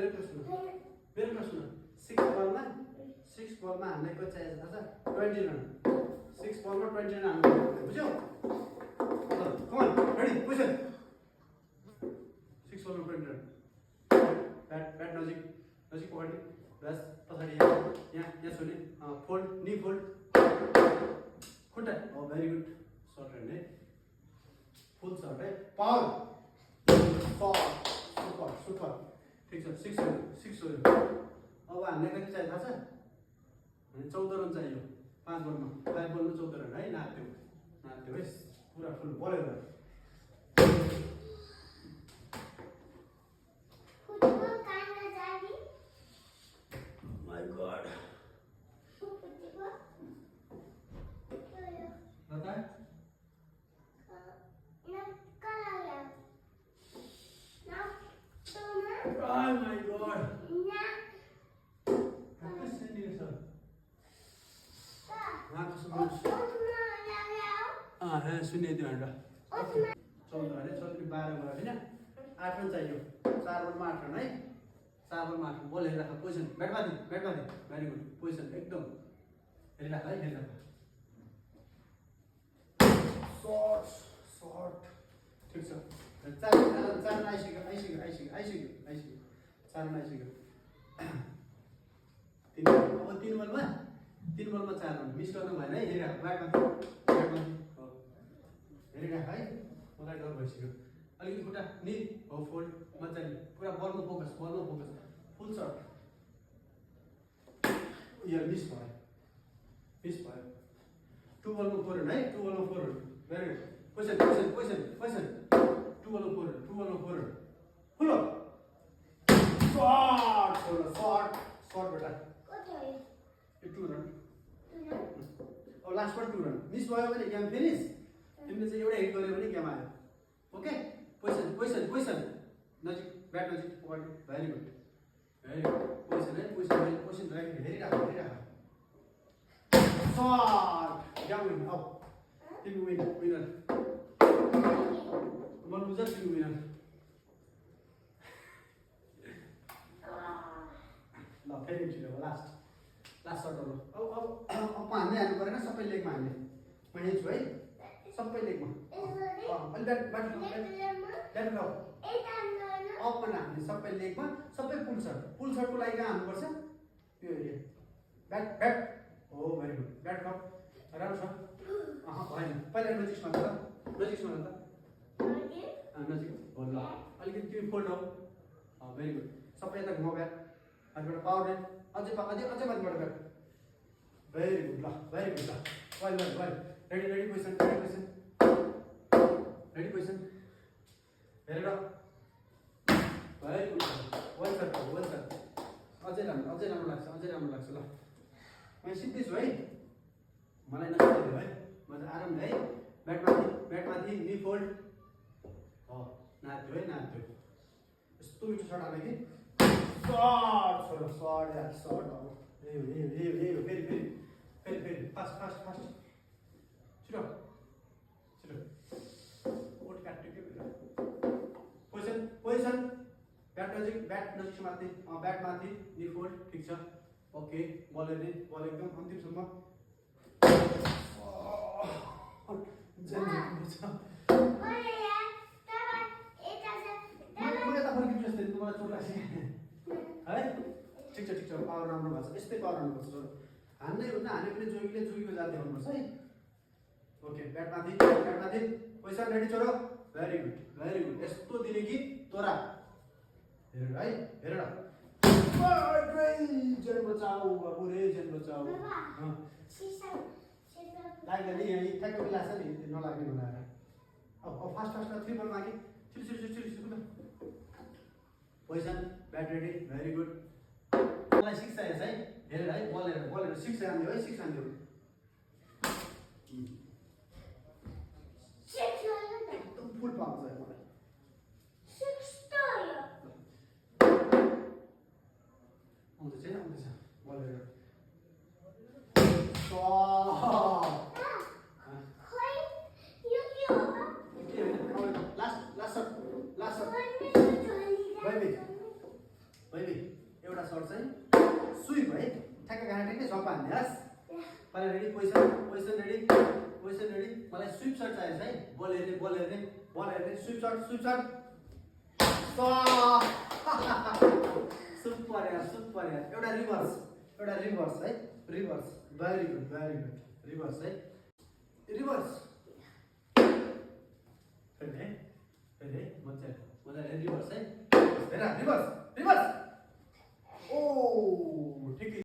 मेरो कुरा सुन 6 बलमा हान्ने को चाहिए थाहा छ 20 रन 6 बलमा 20 रन हान्नु बुझ्यौ कम अन रेडी पोजिसन 6 बलमा 20 रन ब्याट नजिक पकड्ने बस पछाडि यहाँ छुने फोल्ड नी फोल्ड खुट्टा भेरी गुड सर्ट है फुल सर्ट है पावर सुपर ठीक छ 6 हो अब हान्ने कति चाहियो थाहा छ अनि 14 रन चाहियो 5 बलमा 5 बलमा 14 रन है नाच्यो है पुरा फुल बलेर Oh my god. सुन्ने त्यो भनेर 14 अरे 14 12 भयो हैन 8 रन चाहियो 4 बलमा 8 रन है 4 बलमा 8 रन बल हेरिराख पोजिसन ब्याट माथि भेरी गुड पोजिसन एकदम हेरिराख है हेरिराख शॉट ठीक छ 4 रन आइसक्यो 4 रन आइसक्यो 3 बलमा 4 रन मिस गर्नु भएन है हेरिराख ब्याट माथि हेरिराख है मलाई डर भइसक्यो अलिकति खुट्टा नि हो फोल्ड मजाले पुरा बलमा फोकस फुल सर्ट यो मिस भयो 2 बलमा 4 रन है 2 बलमा 4 रन भेरी गुड पोजिसन 2 बलमा 4 रन फुल शॉट बेटा यो 2 रन अब लास्ट पर 2 रन मिस भयो भने गेम फिनिश तिमीले चाहिँ एउटा हिट गर्यो भने गेम आयो ओके पोजिसन नजिक ब्याट नजिक पकड्ने भेरी गुड पोजिसन राख्ने हेरिराख शॉट गेम विन अब तिमी विनर मन बुझ्छ तिमी विनर ल फेरि छिटो लास्ट सर्ट हो अब हान्ने हान्नु परेन सबै लेगमा हान्ने म यही छु है सबै लेगमा अलि ब्याट अपमा हान्ने सबै लेगमा सबै फुल सर्टको लागि कहाँ हान्नुपर्छ यो एरिया ब्याट हो भेरी गुड ब्याट कप राम्रो छ भएन पहिला नजिकमा त नजिक हो ल अलिकति तिमी फोल्ड हौ भेरी गुड सबै यता घुमाउ ब्याट अझबाट पावर रेट अझै माथिबाट ब्याट भेरी गुड ल वेल रेडी पोजिसन हेरेर भेरी गुड वेल सर अझै राम्रो लाग्छ ल म सिद्धै छु है मलाई नजिक है म चाहिँ आरामले है ब्याट माथि नी फोल्ड नाच्यो यस्तो मिठो सर्ट आयो कि शॉट अब फेरि फास्ट छिटो ओट काट्यो के पोजिसन ब्याट नजिक माथि ब्याट माथि नी फोल्ड ठीक छ ओके बल एकदम अन्तिमसम्म मलाई चोट लाग्छ है ठिक छ पावर राम्रो भएको छ यस्तै पावर आउनुपर्छ हान्नै हुन्न हाने पनि जोगीको जात देखाउनुपर्छ है ओके ब्याट माथि पोजिसन रेडी छोरो भेरी गुड यस्तो दिने कि तोरा हेर जेन बचाऊ बाबु रे जेन बचाऊ लाग्दैन नि यहाँ ठ्याक्क मिलाछ नि नलाग्ने बनाएर अब फास्ट 3 बल मागे छिटो position bat ready very good मलाई 6 चाहिन्छ है हेरेर है बल हेरेर 6 हान्दियो है 6 हान्दियो एकदम फुल पाउँछ मलाई 6 आउँदैछ बल हेरेर लास्ट सर्ट चाहिँ स्विप है ठ्याक्क गाना ठ्याक्कै झप हान्ने हस् पहिला रेडी पोजिसन रेडी मलाई स्विप सर्ट चाहिन्छ है बल हेर्ने स्विप सर्ट सुपर यार एउटा रिभर्स है रिभर्स भेरी गुड रिभर्स है रिभर्स फेरि मजाले रिभर्स है हेर रिभर्स